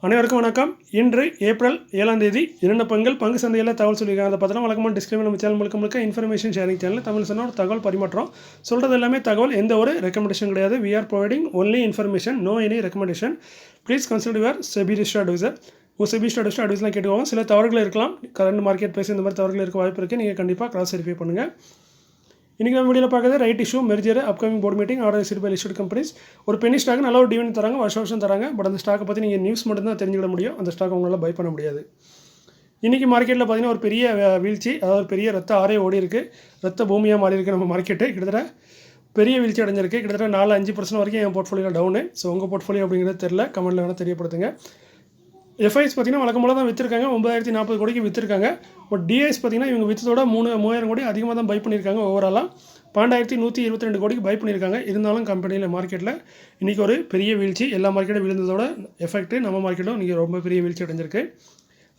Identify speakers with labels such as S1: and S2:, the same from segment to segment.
S1: அனைவருக்கும் வணக்கம். இன்று ஏப்ரல் 7ஆம் தேதி இரண்டு பங்கு சந்தையில் தகவல் சொல்லியிருக்காங்க. அதை பார்த்தோன்னா வழக்கமான டிஸ்கிளைமர் நம்ம சேனல் முழுக்க இன்ஃபர்மேஷன் ஷேரிங் சேனல் தமிழ் சொன்ன ஒரு தகவல் பரிமாற்றம் சொல்கிறது எல்லாமே தகவல், எந்த ஒரு ரெக்கமெண்டேஷன் கிடையாது. We are providing only information, no any recommendation. Please consider your SEBI registered advisor. SEBI registered அட்வைஸ்லாம் கேட்டுக்கோங்க. சில தவறுகள் இருக்கலாம், கரண்ட் மார்க்கெட் ப்ரைஸ் இந்த மாதிரி தவறுகள் இருக்க வாய்ப்பு இருக்குது. நீங்கள் கண்டிப்பாக கிராஸ் வெரிஃபை பண்ணுங்கள். இன்றைக்கி நம்ம வீடியோவில் பார்க்குறது right issue, merger, upcoming board meeting, order received by listed companies. ஒரு பெனி ஸ்டாக் நல்ல ஒரு டிவிடெண்ட் தராங்க, வருஷம் தராங்க. பட் அந்த ஸ்டாக்கை பற்றி நீங்கள் நியூஸ் மட்டும் தான் தெரிஞ்சுக்கிட முடியும், அந்த ஸ்டாக் உங்களால் பை பண்ண முடியாது. இன்றைக்கி மார்க்கெட்டில் பார்த்தீங்கன்னா ஒரு பெரிய வீழ்ச்சி, அதாவது பெரிய ரத்த ஆரே ஓடி இருக்குது, ரத்த பூமியாக மாறி இருக்குது நம்ம மார்க்கெட்டு. கிட்டத்தட்ட பெரிய வீழ்ச்சி அடைஞ்சிருக்கு, கிட்டத்தட்ட 4-5% வரைக்கும் என் போர்ட்ஃபோலியோவில் டவுனு. ஸோ உங்கள் போர்ட்ஃபோலியோ அப்படிங்கிறது தெரில, கமெண்ட்டில் வேணால் தெரியப்படுத்துங்க. எஃப்ஐஎஸ் பார்த்திங்கன்னா வழக்கம்போல தான் விற்றுருக்காங்க, 9040 கோடிக்கு விற்றுருக்காங்க. பட் டிஐஎஸ் பார்த்திங்கன்னா இவங்க விற்றதோட 3000 கோடி அதிகமாக தான் பை பண்ணியிருக்காங்க. ஓவராலாக 12,122 கோடிக்கு பை பண்ணியிருக்காங்க. இருந்தாலும் கம்பெனியில் மார்க்கெட்டில் இன்றைக்கி ஒரு பெரிய வீழ்ச்சி, எல்லா மார்க்கெட்டும் விழுந்ததோட எஃபெக்ட் நம்ம மார்க்கெட்டும் இன்றைக்கி ரொம்ப பெரிய வீழ்ச்சி அடைஞ்சிருக்கு.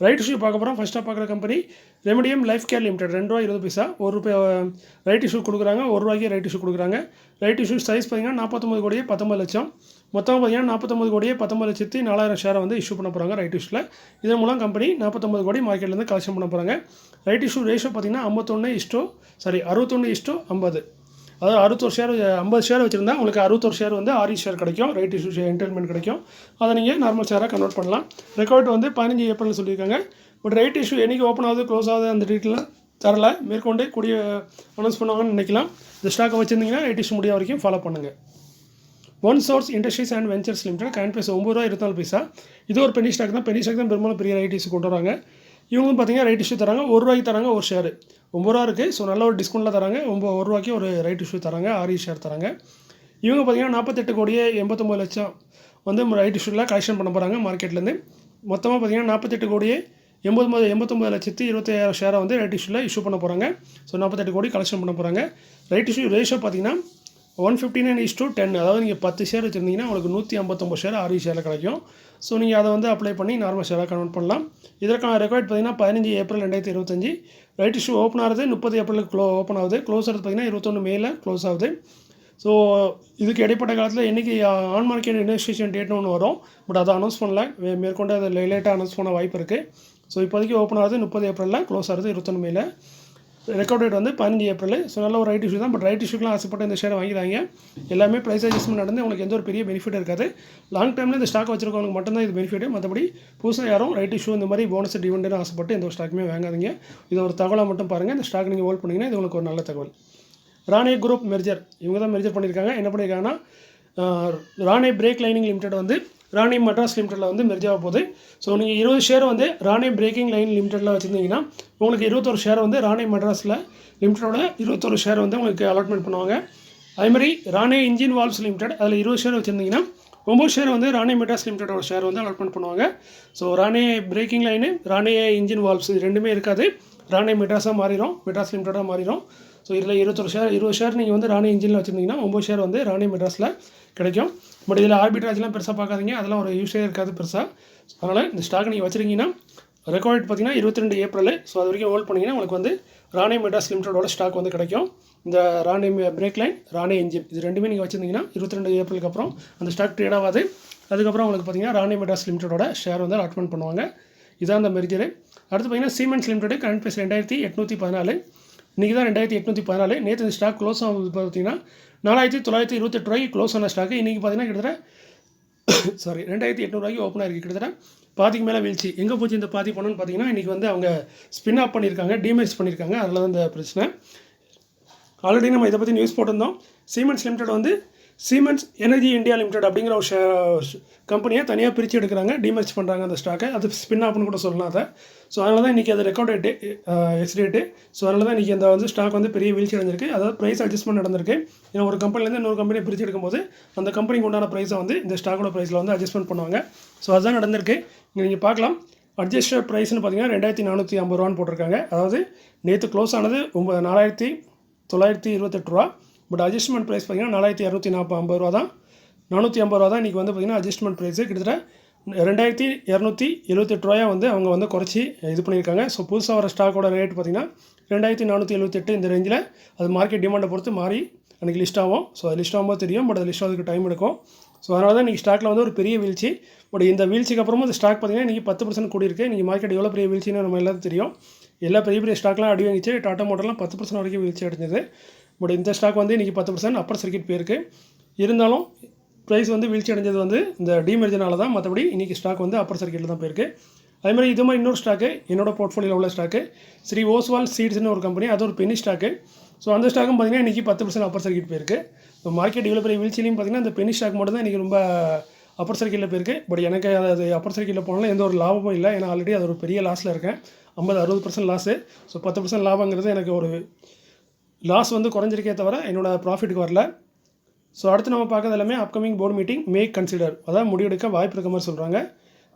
S1: ரைட் இஷ்யூ பார்க்க போகிறோம். ஃபஸ்ட்டாக பார்க்குற company Remedium life care limited. ₹2.20 ₹1 right issue கொடுக்குறாங்க. ₹1 ரைட் இஷ்யூ கொடுக்குறாங்க. ரைட் இஷ்யூ சைஸ் பார்த்திங்கன்னா 49 கோடியே 19 லட்சம். மொத்தம் பார்த்திங்கன்னா 49 கோடியே 19,04,000 ஷேரை வந்து இஷ்யூ பண்ண போகிறாங்க ரைட் இஷ்யூவில். இதன் மூலம் கம்பெனி 49 கோடி மார்க்கெட்லேருந்து கலெக்ஷன் பண்ண போகிறாங்க. ரைட் இஷ்யூ ரேஷியோ பார்த்திங்கன்னா 61:50. அதாவது 61 ஷேர் 50 ஷேர் வச்சுருந்தா உங்களுக்கு 61 ஷேர் வந்து ஆரி ஷேர் கிடைக்கும், ரைட் இஷ்யூ என்டர்மெண்ட் கிடைக்கும். அதை நீங்கள் நார்மல் ஷேராக கன்வெர்ட் பண்ணலாம். ரெக்கார்ட் வந்து 15 ஏப்ரல் சொல்லியிருக்காங்க. பட் ரைட் இஷ்யூ என்றைக்கு ஓப்பன் ஆகுது க்ளோஸ் ஆகுது அந்த டீட்டெயிலாம் தரல, மேற்கொண்டு கூடிய அனௌன்ஸ் பண்ணுவாங்கன்னு நினைக்கலாம். இந்த ஸ்டாக்கை வச்சுருந்தீங்கன்னா ரைட் இஷ்யூ முடிய வரைக்கும் ஃபாலோ பண்ணுங்கள். One source industries and ventures limited, காயின் ப்ரைஸ் ₹9.24. இது ஒரு பெனி ஸ்டாக் தான். பெனி ஸ்டாக் தான் பெரும்பாலும் பெரிய ரைட் இஷ்யூ கொண்டு வராங்க. இவங்களும் பார்த்தீங்கன்னா ரைட் இஷ்யூ தராங்க, ₹1 தராங்க ஒரு ஷேர். ₹9 இருக்குது. ஸோ நல்ல ஒரு டிஸ்கவுண்ட்டில் தராங்க. ₹1 ஒரு ரைட் இஷ்யூ தராங்க, ஆரி ஷேர் தராங்க. இவங்க பார்த்தீங்கன்னா 48 கோடியே 89 லட்சம் வந்து ரைட் இஷ்யூவில் கலெக்ஷன் பண்ண போகிறாங்க மார்க்கெட்லேருந்து. மொத்தமாக பார்த்தீங்கன்னா 48 கோடியே 89,20,000 ஷேரை வந்து ரைட் இஷ்யூவில் இஷ்யூ பண்ண போகிறாங்க. ஸோ 48 கோடி கலெக்ஷன் பண்ண போகிறாங்க. ரைட் இஷ்யூ ரேஷியோ பார்த்தீங்கன்னா 159:10. அதாவது நீங்கள் 10 ஷேர் வச்சுருந்தீங்கன்னா உங்களுக்கு 159 ஷேர் ஆரி ஷேரில் கிடைக்கும். ஸோ நீங்கள் அதை வந்து அப்ளை பண்ணி நார்மல் ஷேராக கன்வெர்ட் பண்ணலாம். இதற்கான ரெக்கார்ட் பார்த்தீங்கன்னா 15 ஏப்ரல் 2025. ரைட் இஷ்யூ ஓப்பன் ஆகிறது 30 ஏப்ரலுக்கு ஓப்பன் ஆகுது. க்ளோஸ் ஆகிறது பார்த்தீங்கன்னா 21 மேல க்ளோஸ் ஆகுது. ஸோ இதுக்கு இடைப்பட்ட காலத்தில் என்றைக்கு ஆன் மார்க்கெட் இன்வெஸ்டிகேஷன் டேட்னு ஒன்று வரும், பட் அதை அனௌன்ஸ் பண்ணல. மேற்கொண்டு அதை லேட்டாக அனௌன்ஸ் பண்ண வாய்ப்பு இருக்குது. ஸோ இப்போதைக்கு ஓப்பன் ஆகுது 30 ஏப்ரலில், க்ளோஸ் ஆகுது 21 மேல. ரெக்கார்ட் டேட் வந்து 15 ஏப்ரல். ஸோ நல்ல ஒரு ரைட் இஷ்யூ தான். பட் ரைட் இஷ்யூக்கெலாம் ஆசைப்பட்டு இந்த ஷேரை வாங்கிடுறாங்க. எல்லாமே ப்ரைஸ் அட்ஜஸ்ட்மெண்ட் நடந்து உங்களுக்கு எந்த ஒரு பெரிய பெனிஃபிட் இருக்காது. லாங் டைமில் இந்த ஸ்டாக் வச்சிருக்கவங்களுக்கு மட்டும்தான் இது பெனிஃபிட். மற்றபடி புதுசாக யாரும் ரைட் இஷ்யூ இந்த மாதிரி போனஸ் டிவிடெண்ட் ஆசைப்பட்டு எந்த ஒரு ஸ்டாக்குமே வாங்காதீங்க. இது ஒரு தகவலாக மட்டும் பாருங்கள். இந்த ஸ்டாக் நீங்கள் ஹோல்ட் பண்ணிங்கன்னா இது உங்களுக்கு ஒரு நல்ல தகவல். ராணே குரூப் மெர்ஜர், இவங்க தான் மெர்ஜர் பண்ணியிருக்காங்க. என்ன பண்ணியிருக்காங்கன்னா ராணே பிரேக் லைனிங் லிமிடெட் வந்து ராணே மெட்ராஸ் லிமிடெட்டில் வந்து மெர்ஜ் ஆக போகுது. ஸோ நீங்கள் 20 ஷேர் வந்து ராணே பிரேக்கிங் லைன் லிமிடெட்டில் வச்சுருந்தீங்கன்னா உங்களுக்கு 21 ஷேர் வந்து ராணே மெட்ராஸில் லிமிட்டோட 21 ஷேர் வந்து உங்களுக்கு அலாட்மெண்ட் பண்ணுவாங்க. அதேமாதிரி ராணே இன்ஜின் வால்வ்ஸ் லிமிடெட், அதில் 20 ஷேர் வச்சுருந்தீங்கன்னா 9 ஷேர் வந்து ராணே மெட்ராஸ் லிமிடெடோட ஷேர் வந்து அலாட்மெண்ட் பண்ணுவாங்க. So Rane braking line, Rane engine valves இது ரெண்டுமே இருக்காது. ராணே மெட்ராஸாக மாறிடும், மெட்ராஸ் லிமிட்டடாக மாறிடும். ஸோ இதில் 20 ஷேர் நீங்கள் வந்து ராணே இன்ஜினில் வச்சுருந்தீங்கன்னா 9 ஷேர் வந்து ராணே மெட்ராஸில் கிடைக்கும். பட் இதில் ஆர்பிட்ராஜ்லாம் பெருசாக பார்க்காதீங்க, அதெல்லாம் ஒரு யூஸே இருக்காது பெருசாக. அதனால் இந்த ஸ்டாக் நீங்கள் வச்சுருக்கீங்கன்னா ரெக்கார்ட் பார்த்தீங்கன்னா 22 ஏப்ரல். ஸோ அது வரைக்கும் ஹோல்ட் பண்ணிங்கன்னா உங்களுக்கு வந்து ராணே மெட்ராஸ் லிமிட்டடோட ஸ்டாக் வந்து கிடைக்கும். இந்த Rane break line, Rane engine இது ரெண்டுமே நீங்கள் வச்சுருந்தீங்கன்னா 22 ஏப்ரலுக்கு அப்புறம் அந்த ஸ்டாக் ட்ரேட் ஆகாது. அதுக்கப்புறம் உங்களுக்கு பார்த்தீங்கன்னா ராணே மெட்ராஸ் லிமிட்டடோட ஷேர் வந்து அலாட்மெண்ட் பண்ணுவாங்க. இதான் அந்த மெர்ஜர். அடுத்து பார்த்தீங்கன்னா சீமென்ஸ் லிமிடெட், கரண்ட் ப்ரைஸ் 2814. இன்றைக்கி தான் 2814. நேற்று இந்த ஸ்டாக் க்ளோஸ் ஆகுது பார்த்தீங்கன்னா 4928 க்ளோஸ் ஆன ஸ்டாக்கு. இன்றைக்கி பார்த்தீங்கன்னா கிட்டத்தட்ட 2800 ஓப்பன் ஆகிருக்கு. கிட்டத்தட்ட பாதிக்கு மேலே வீழ்ச்சி. எங்கே போச்சு இந்த பாதி பணம்னு பார்த்தீங்கன்னா இன்றைக்கி வந்து அவங்க ஸ்பின் ஆஃப் பண்ணியிருக்காங்க, டிமெர்ஜ் பண்ணியிருக்காங்க. அதில் தான் இந்த பிரச்சனை. ஆல்ரெடி நம்ம இதை பற்றி நியூஸ் போட்டிருந்தோம். சீமென்ஸ் லிமிடெட் வந்து சீமென்ஸ் எனர்ஜி இந்தியா லிமிடெட் அப்படிங்கிற ஒரு கம்பெனியை தனியாக பிரித்து எடுக்கிறாங்க, டிமெர்ஜ் பண்ணுறாங்க அந்த ஸ்டாக்கை. அது ஸ்பின் ஆஃப்னு கூட சொல்லலாம் அதை. ஸோ அதனால தான் இன்றைக்கி அது ரெக்கார்ட் டேட்டு எக்ஸ்டேட்டு. ஸோ அதனால தான் இன்றைக்கி அந்த வந்து ஸ்டாக் வந்து பெரிய வீழ்ச்சி அடைஞ்சிருக்கு. அதாவது ப்ரைஸ் அட்ஜஸ்ட்மெண்ட் நடந்திருக்கு. ஏன்னா ஒரு கம்பெனிலேருந்து இன்னொரு கம்பெனியை பிரித்து எடுக்கும்போது அந்த கம்பெனிக்கு உண்டான ப்ரைஸை வந்து இந்த ஸ்டாக்கோட ப்ரைஸில் வந்து அட்ஜஸ்ட்மெண்ட் பண்ணுவாங்க. ஸோ அதுதான் நடந்திருக்கு. இங்கே நீங்கள் பார்க்கலாம், அட்ஜஸ்டட் ப்ரைஸ்னு பார்த்தீங்கன்னா ₹2450 போட்டிருக்காங்க. அதாவது நேற்று க்ளோஸ் ஆனது 4928. பட் அட்ஜஸ்ட்மெண்ட் ப்ரைஸ் பார்த்தீங்கன்னா ₹4250 தான். ₹450 தான் இன்றைக்கி வந்து பார்த்திங்கன்னா அட்ஜஸ்ட்மெண்ட் ப்ரைஸு. கிட்டத்தட்ட ₹2278 வந்து அவங்க வந்து குறைச்சி இது பண்ணியிருக்காங்க. ஸோ புதுசாக வர ஸ்டாக்கோட ரேட் பார்த்திங்கன்னா 2478 இந்த ரேஞ்சில். அது மார்க்கெட் டிமாண்டை பொறுத்து மாறி அன்றைக்கி லிஸ்ட் ஆகும். ஸோ அது லிஸ்ட் ஆகும்போது தெரியும். பட் அது லிஸ்ட் ஆகிறதுக்கு டைம் எடுக்கும். ஸோ அதனால தான் இன்றைக்கி ஸ்டாக்கில் வந்து ஒரு பெரிய வீழ்ச்சி. பட் இந்த வீழ்ச்சிக்கு அப்புறமும் இந்த ஸ்டாக் பார்த்திங்கன்னா இன்றைக்கி 10% கூடியிருக்கு. இன்றைக்கி மார்க்கெட் எவ்வளோ பெரிய வீழ்ச்சின்னு நம்ம எல்லாத்துக்கும் தெரியும். எல்லா பெரிய பெரிய ஸ்டாக்லாம் அடி வாங்கிச்சு. டாட்டா மோட்டர்லாம் 10% வரைக்கும் வீழ்ச்சி அடைஞ்சது. பட் இந்த ஸ்டாக் வந்து இன்றைக்கி 10% அப்பர் சர்க்கிட் போயிருக்கு. இருந்தாலும் ப்ரைஸ் வந்து வீழ்ச்சி அடைஞ்சது வந்து இந்த டீமெர்ஜனால தான். மற்றபடி இன்றைக்கி ஸ்டாக் வந்து அப்பர் சர்க்கிட்டில் தான் போயிருக்கு. அதேமாதிரி இது மாதிரி இன்னொரு ஸ்டாக்கு என்னோட போர்ட்ஃபோலியோவில் உள்ள ஸ்டாக்கு ஸ்ரீ ஓஸ்வால் சீட்ஸ்னு ஒரு கம்பெனி, அது ஒரு பெனி ஸ்டாக்கு. ஸோ அந்த ஸ்டாக்கும் பார்த்திங்கன்னா இன்றைக்கி 10% அப்பர் சர்க்கிட் போயிருக்கு. இப்போ மார்க்கெட் இவ்வளோ பெரிய வீழ்ச்சிலையும் பார்த்திங்கன்னா அந்த பெனி ஸ்டாக் மட்டும் தான் இன்றைக்கி ரொம்ப அப்பர் சர்க்கிட்டில் போயிருக்கு. பட் எனக்கு அது அப்பர் சர்க்கிட்டில் போனாலும் எந்த ஒரு லாபமும் இல்லை. ஏன்னா ஆல்ரெடி அது ஒரு பெரிய லாஸில் இருக்கேன். 50-60% லாஸு. ஸோ 10% லாபங்கிறது எனக்கு ஒரு லாஸ் வந்து குறைஞ்சிருக்கே தவிர என்னோடய ப்ராஃபிட்டுக்கு வரல. ஸோ அடுத்து நம்ம பார்க்கறது எல்லாமே upcoming board meeting make consider, அதாவது முடிவெடுக்க வாய்ப்பு இருக்க மாதிரி சொல்கிறாங்க.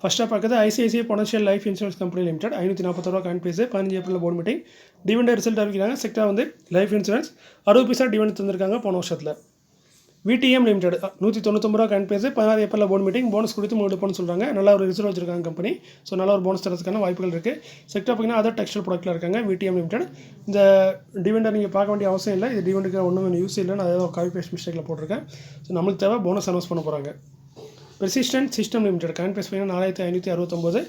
S1: ஃபஸ்ட்டாக பார்க்குறது ICICI potential life insurance company limited 540 ரூபா காயின் base 15 April board meeting. Dividend result அறிவிக்கிறாங்க. செக்டார் வந்து லைஃப் இன்சூரன்ஸ் 60 பைசா டிவிடெண்ட் தந்திருக்காங்க போன வருஷத்தில். விடிஎம் லிமிடெட் 199 ரூபா காயின் base 16 April board meeting. Bonus கொடுத்து முடிப்போன்னு சொல்கிறாங்க. நல்லா ஒரு ரிசர்வ் வச்சிருக்காங்க கம்பெனி. ஸோ நல்ல ஒரு போனஸ் தரதுக்கான வாய்ப்புகள் இருக்குது. செக்டார் பார்த்திங்கன்னா அதர் டெக்ஸ்டைல் ப்ராடக்ட்டில் இருக்காங்க விடிஎம் லிமிடெட். இந்த டிவிடெண்ட் நீங்கள் பார்க்க வேண்டிய அவசியம் இல்லை. இது டிவிடெண்டுக்கு ஒன்றும் யூஸ் இல்லைன்னு அதாவது காப்பி பேஸ்ட் மிஸ்டேக்கில் போட்டிருக்கேன். ஸோ நம்மளுக்கு தேவை போனஸ் அனௌன்ஸ் பண்ண போகிறாங்க. Persistent system limited coin base பண்ணி 4569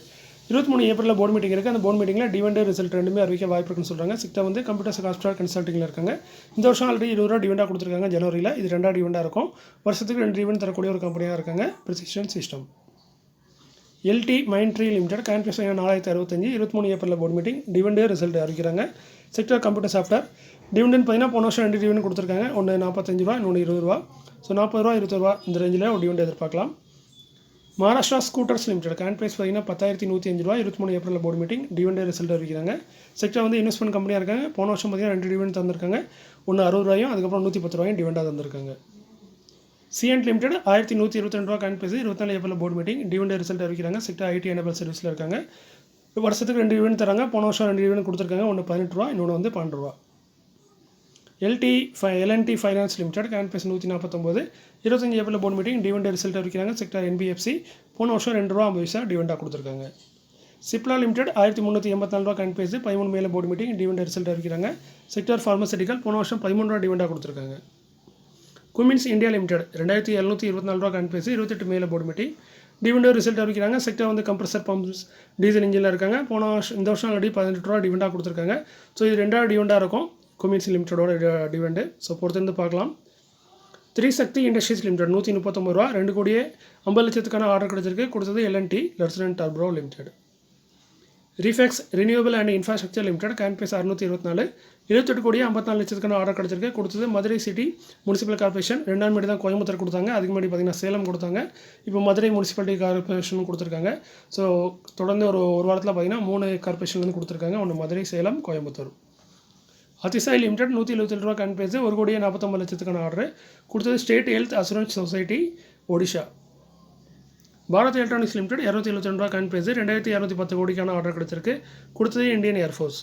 S1: 23 ஏப்ரலில் போர்டு மீட்டிங் இருக்குது. அந்த போர்டு மீட்டிங்கில் டிவிடெண்ட் ரிசல்ட் ரெண்டுமே அறிவிக்க வாய்ப்பு இருக்குன்னு சொல்கிறாங்க. செக்டார் வந்து கம்ப்யூட்டர்ஸ் காஸ்டார் கன்சல்ட்டிங்கில் இருக்காங்க. இந்த வருஷம் ஆல்ரெடி 20 ரூபா டிவிடெண்டாக கொடுத்துருக்காங்க ஜனவரியில். இது 2ஆவது டிவிடெண்டாக இருக்கும். வருஷத்துக்கு 2 டிவிடெண்ட் தரக்கூடிய ஒரு கம்பெனியாக இருக்காங்க persistent system. LT Mindtree limited coin base பண்ணி 4065 23 ஏப்ரலில் போர்டு மீட்டிங் டிவிடெண்ட் ரிசல்ட் அறிவிக்கிறாங்க. செக்டார் கம்ப்யூட்டர் சாஃப்ட்வேர் டிவிடெண்ட் பார்த்தீங்கன்னா போன வருஷம் 2 டிவிடெண்ட் கொடுத்துருக்காங்க. ஒன்று 45 ரூபா, இன்னொன்று 20 ரூபா. ஸோ 40 ரூபா 20 ரூபா இந்த ரேஞ்சில் ஒரு டிவிடெண்ட் எதிர்பார்க்கலாம். மகாராஷ்டிரா ஸ்கூட்டர்ஸ் லிமிடெட் காயின் ப்ரைஸ் பார்த்தீங்கன்னா 10,105 ரூபா 23 ஏப்ரலில் போர்டு மீட்டிங் டிவிடெண்ட் ரிசல்ட் அறிவிக்கிறாங்க. செக்டார் வந்து இன்வெஸ்ட்மெண்ட் கம்பெனியாக இருக்காங்க. போன வருஷம் பார்த்தீங்கன்னா 2 டிவிடெண்ட் தந்திருக்காங்க. ஒன்று 60 ரூபாயும் அதுக்கப்புறம் 110 ரூபாயும் டிவிடெண்டாக தந்திருக்காங்க. சிஎன்ட் லிமிடெட் 1122 ரூபா காயின் ப்ரைஸ் 24 ஏப்ரலில் போர்டு மீட்டிங் டிவிடெண்ட் ரிசல்ட் அறிவிக்கிறாங்க. செக்டார் ஐடி எனபிள் சர்வீஸில் இருக்காங்க. வருஷத்துக்கு 2 டிவிடெண்ட் தராங்க. போன வருஷம் 2 டிவிடெண்ட் கொடுத்துருக்காங்க. ஒன்று 18 ரூபா, இன்னொன்று வந்து 12 ரூபா. எல்என்டி ஃபைனான்ஸ் லிமிடெட் காயின் பேஸ் 149 25 April board meeting dividend result அறிவிக்கிறாங்க. செக்டார் என்பிஎஃப்சி போன வருஷம் 2 ரூபா 50 பைசா டிவிடெண்டாக கொடுத்துருக்காங்க. சிப்லா லிமிடெட் 1384 ரூபா காயின் பேஸ் 13 மேல போர்டு மீட்டிங் டிவிடெண்ட் ரிசல்ட் அறிவிக்கிறாங்க. செக்டார் ஃபார்மசூட்டிக்கல் போன வருஷம் 13 ரூபா டிவிடெண்டாக கொடுத்துருக்காங்க. குமின்ஸ் இந்தியா லிமிடெட் 2724 ரூபா காயின் பேஸ் 28 மேல போர்டு மீட்டிங் டிவிடெண்ட் ரிசல்ட் அறிவிக்கிறாங்க. செக்டார் வந்து கம்ப்ரஸர் பம்ப்ஸ் டீசல் இன்ஜினில் இருக்காங்க. போன வருஷம் இந்த வருஷம் ஆல்ரெடி 18 ரூபா டிவிடெண்டாக கொடுத்துருக்காங்க. ஸோ இது 2ஆவது டிவிடெண்டாக இருக்கும் குமின்ஸ் லிமிட்டடோட டிவிடெண்டு. ஸோ பொறுத்திருந்து பார்க்கலாம். த்ரீசக்தி இண்டஸ்ட்ரீஸ் லிமிடெட் 139 ரூபா 2 கோடியே 50 லட்சத்துக்கான ஆர்டர் கிடச்சிருக்கு. கொடுத்தது LNT Larsen turbo limited. Refex renewable and infrastructure limited coin base 624 28 கோடியே 54 லட்சத்துக்கான ஆர்டர் கிடச்சிருக்கு. கொடுத்தது மதுரை சிட்டி முனிசிபல் கார்பரேஷன். 2ஆம் மீடி தான் கோயம்புத்தூர் கொடுத்தாங்க. அதுக்கு முன்னாடி பார்த்திங்கன்னா சேலம் கொடுத்தாங்க. இப்போ மதுரை முனிசிபாலிட்டி கார்பரேஷன் கொடுத்துருக்காங்க. ஸோ தொடர்ந்து ஒரு வாரத்தில் பார்த்திங்கன்னா 3 கார்பரேஷன்லேருந்து கொடுத்துருக்காங்க. ஒன்று மதுரை, சேலம், கோயம்புத்தூர். அதிசாய் லிமிடெட் 177 ரூபா காயின் பேஸ் 1 கோடியே 49 லட்சத்துக்கான ஆர்டர். கொடுத்தது state health assurance society Odisha. Bharat electronics limited 272 ரூபா காயின் பேஸ் 2210 கோடிக்கான ஆர்டர் கிடச்சிருக்கு. கொடுத்தது இந்தியன் ஏர்ஃபோர்ஸ்.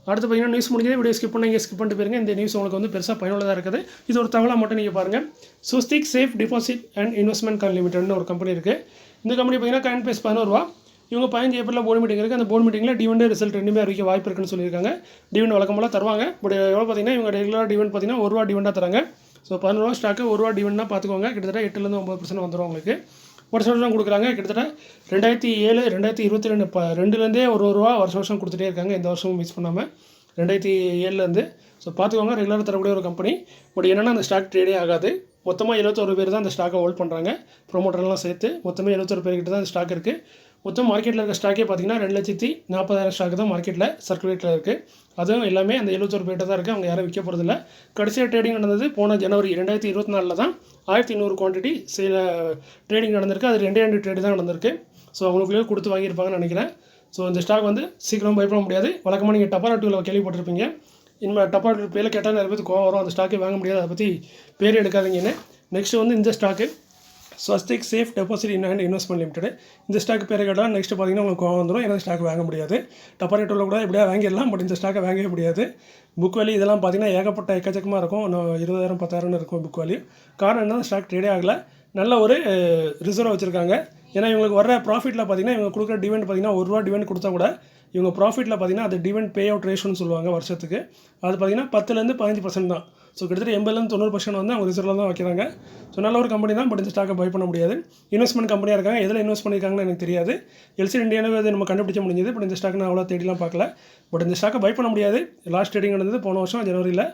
S1: அடுத்து பார்த்தீங்கன்னா நியூஸ் முடிஞ்சது. வீடியோ ஸ்கிப் பண்ணி ஸ்கிப் பண்ணிட்டு போயிருங்க. இந்த நியூஸ் உங்களுக்கு வந்து பெருசாக பயனுள்ளதாக இருக்குது. இது ஒரு தகவலாக மட்டும் நீங்கள் பாருங்கள். Sustik safe deposit and investment லிமிடெட்னு ஒரு கம்பெனி இருக்குது. இந்த கம்பெனி பார்த்தீங்கன்னா காயின் பேஸ் 11 ரூபா. இவங்க 15 ஏப்ரலில் போர்டு மீட்டிங் இருக்குது. அந்த போர்டு மீட்டிங்கில் டிவிடெண்ட் ரிசல்ட் ரெண்டுமே அறிவிக்க வாய்ப்பு இருக்குன்னு சொல்லியிருக்காங்க. டிவிடெண்ட் வழக்கம் போல தருவாங்க. பட் எவ்வளோ பார்த்தீங்கன்னா இவங்க ரெகுலராக டிவிடெண்ட் பார்த்தீங்கன்னா 1 ரூபா டிவிடெண்டாக தராங்க. ஸோ 11 ரூபா ஸ்டாக்கு 1 ரூபா டிவிடெண்ட்னா பார்த்துக்கோங்க. கிட்டத்தட்ட 8லேருந்து 9% வந்துடும் உங்களுக்கு. வருஷம் கொடுக்குறாங்க. கிட்டத்தட்ட 2007 2022 2லேருந்தே 1 ரூபா வருஷம் கொடுத்துட்டே இருக்காங்க. எந்த வருஷமும் மிஸ் பண்ணாமல் 2007லேருந்து. ஸோ பார்த்துக்கோங்க. ரெகுலராக தரக்கூடிய ஒரு கம்பெனி. பட் என்னென்னா அந்த ஸ்டாக் ட்ரேடே ஆகாது. மொத்தமாக 71 பேர் தான் அந்த ஸ்டாக்கை ஹோல்ட் பண்ணுறாங்க. ப்ரொமோட்டர்லாம் சேர்த்து மொத்தமே 71 பேர்கிட்ட தான் அந்த ஸ்டாக் இருக்குது. மொத்தம் மார்க்கெட்டில் இருக்க ஸ்டாக்கே பார்த்தீங்கன்னா 2,40,000 ஸ்டாக் தான் மார்க்கெட்டில் சர்க்குலேட்டில் இருக்குது. அதுவும் எல்லாமே அந்த 71 பேர்கிட்ட தான் இருக்குது. அவங்க யாரும் விற்க போகிறதில்ல. கடைசியாக ட்ரேடிங் நடந்தது போன ஜனவரி 2024 தான் 1100 குவான்டிட்டி ட்ரேடிங் நடந்திருக்கு. அது 2 ட்ரேடு தான் நடந்திருக்கு. ஸோ அவங்களுக்குள்ளே கொடுத்து வாங்கியிருப்பாங்கன்னு நினைக்கிறேன். ஸோ இந்த ஸ்டாக் வந்து சீக்கிரம் பயப்பட முடியாது. வழக்கமாக நீங்கள் டப்பாராட்டுவில் கேள்விப்பட்டிருப்பீங்க. இனிமேல் டப்பாராட்டு பேரில் கேட்டால் நிறைய பேருக்கு கோவம் வரும். அந்த ஸ்டாக்கே வாங்க முடியாது. அதை பற்றி பேர் எடுக்காதீங்கன்னு. நெக்ஸ்ட்டு வந்து இந்த stock Swastik safe deposit and investment limited. இந்த ஸ்டாக் பேர் கேட்டால் நெக்ஸ்ட்டு பார்த்தீங்கன்னா உங்களுக்கு கோவம் வந்துடும். ஏன்னா ஸ்டாக் வாங்க முடியாது. டப்பாரேட்டில் கூட எப்படியா வாங்கிடலாம். பட் இந்த ஸ்டாக்கை வாங்கவே முடியாது. புக் வேல்யூ இதெல்லாம் பார்த்தீங்கன்னா ஏகப்பட்ட எக்கச்சக்கமாக இருக்கும். 20,000 10,000 இருக்கும் புக் வேல்யூ. காரணம் என்ன, ஸ்டாக் ட்ரேடே ஆகலை. நல்ல ஒரு ரிசர்வ் வச்சுருக்காங்க. ஏன்னா இவங்களுக்கு வர ப்ராஃபிட்டில் பார்த்தீங்கன்னா இவங்க கொடுக்குற டிவெண்ட் பார்த்தீங்கன்னா 1 ரூபா டிவெண்ட் கொடுத்தா கூட இவங்க ப்ராஃபிட்டில் பார்த்தீங்கன்னா அது டிவெண்ட் பே அவுட் ரேஷோன்னு சொல்லுவாங்க வருஷத்துக்கு. அது பார்த்தீங்கன்னா 10லேருந்து 15% தான். ஸோ கிட்டத்தட்ட 80-90% வந்து அவங்க ரிசர்வில் தான் வைக்கிறாங்க. ஸோ நல்ல ஒரு கம்பெனி தான். பட் இந்த ஸ்டாக்கை பை பண்ண முடியாது. இன்வெஸ்ட்மெண்ட் கம்பெனியாக இருக்காங்க. எதில் இன்வெஸ்ட் பண்ணியிருக்காங்கன்னு எனக்கு தெரியாது. எல்சி இந்தியாவே அது நம்ம கண்டுபிடிக்க முடிஞ்சது. பட் இந்த ஸ்டாக் நான் அவ்வளோ தேடிலாம் பார்க்கல. பட் இந்த ஸ்டாக்கை பை பண்ண முடியாது. லாஸ்ட் ட்ரேடிங் நடந்தது போன வருஷம் ஜனவரியில்.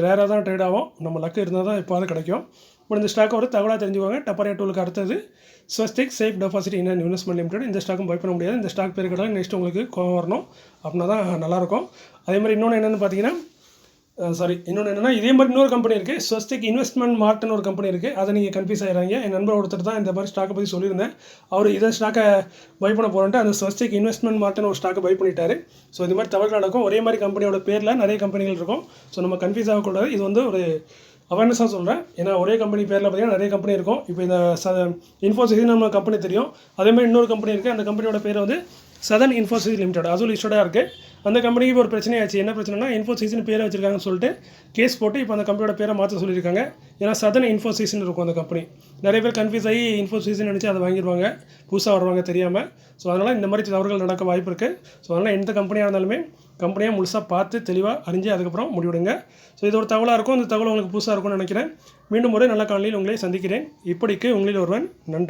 S1: ரேராக தான் ட்ரேட் ஆகும். நம்ம லக்கு இருந்தால் தான் எப்போது கிடைக்கும். பட் இந்த ஸ்டாக் ஒரு தகவலாக தெரிஞ்சுக்கோங்க. டப்பரியா டூலுக்கு அடுத்தது Swastik safe deposit Indian investment limited. இந்த ஸ்டாக்கும் பை பண்ண முடியாது. இந்த ஸ்டாக் பேர் கடை நெக்ஸ்ட் உங்களுக்கு கோவம் வரணும். அப்படின்னா தான் நல்லாயிருக்கும். அதே மாதிரி இன்னொன்று என்னென்னு பார்த்தீங்கன்னா இன்னொன்று என்னென்னா இதே மாதிரி இன்னொரு கம்பெனி இருக்குது. ஸ்வஸ்திக் இன்வெஸ்ட்மெண்ட் மார்ட்னு ஒரு கம்பெனி இருக்குது. அதை நீங்கள் கன்ஃபியூஸ் ஆகிறாங்க. என் நண்பர் ஒருத்தர் தான் இந்த மாதிரி ஸ்டாக்கை பற்றி சொல்லியிருந்தேன். அவர் இதை ஸ்டாக்கை பை பண்ண போகிறேன்ட்டு அந்த ஸ்வஸ்திக் இன்வெஸ்ட்மெண்ட் மார்ட்னு ஒரு ஸ்டாக்கை பை பண்ணிட்டாரு. ஸோ இது மாதிரி தவறு நடக்கும். ஒரே மாதிரி கம்பெனியோட பேரில் நிறைய கம்பெனிகள் இருக்கும். ஸோ நம்ம கன்ஃபியூஸ் ஆகக்கூடாது. இது வந்து ஒரு அவேர்னஸாக சொல்கிறேன். ஏன்னா ஒரே கம்பெனி பேரில் பார்த்தீங்கன்னா நிறைய கம்பெனி இருக்கும். இப்போ இந்த இன்ஃபோசிஸ் நம்ம கம்பெனி தெரியும். அதேமாதிரி இன்னொரு கம்பெனி இருக்குது. அந்த கம்பெனியோட பேர் வந்து சதன் இன்ஃபோசிஸ் லிமிடெட். அதுவும் லிஸ்டடாக இருக்குது. அந்த கம்பெனிக்கு ஒரு பிரச்சனையாச்சு. என்ன பிரச்சனைனா இன்ஃபோசிஸ்னு பேரை வச்சிருக்காங்கன்னு சொல்லிட்டு கேஸ் போட்டு இப்போ அந்த கம்பெனியோட பேரை மாற்ற சொல்லியிருக்காங்க. ஏன்னா சதன் இன்ஃபோசிஸ்னு இருக்கும் அந்த கம்பெனி. நிறைய பேர் கன்ஃபியூஸ் ஆகி இன்ஃபோசிஸ்ன்னு நினச்சி அதை வாங்கிடுவாங்க. புதுசாக வருவாங்க தெரியாமல். ஸோ அதனால் இந்த மாதிரி தவறுகள் நடக்க வாய்ப்பு இருக்குது. ஸோ அதனால் எந்த கம்பெனியாக இருந்தாலுமே கம்பெனியாக முழுசாக பார்த்து தெளிவாக அறிஞ்சு அதுக்கப்புறம் முடிவிடுங்க. ஸோ இது ஒரு தகவலாக இருக்கும். இந்த தகவல் உங்களுக்கு புதுசாக இருக்கும்னு நினைக்கிறேன். மீண்டும் ஒரு நல்ல காலையில் உங்களை சந்திக்கிறேன். இப்படிக்கு உங்களில் ஒருவன். நன்றி.